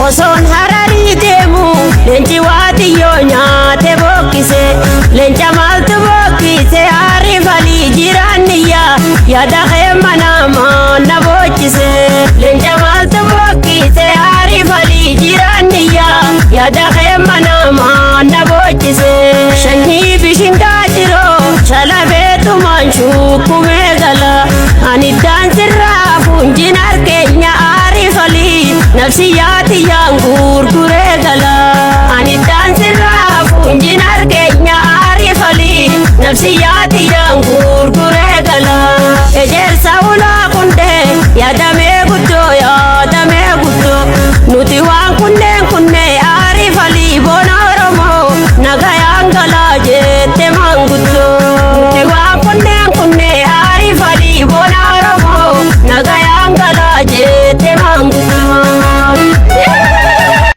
Osoon hararii deemu leenci waatiyyoo nyaate bokkise. Leenca maaltu bokkise aariif alii jiraanniyyaa yaada keema namaa na bochise. Leenca maaltu bokkise aariif alii jiraanniyyaa yaada keema namaa na bochise. Shanyii bishingaa jiroo shalabeetumaan shukkumee gala. Ani daansirraa funjin argeenya aariif alii nafsiyaati yaangurguree gala. Ani daansirraa funjin argeenya aariif alii nafsiyaati yaangurguree gala. Ejersa ulaa qundee yaadame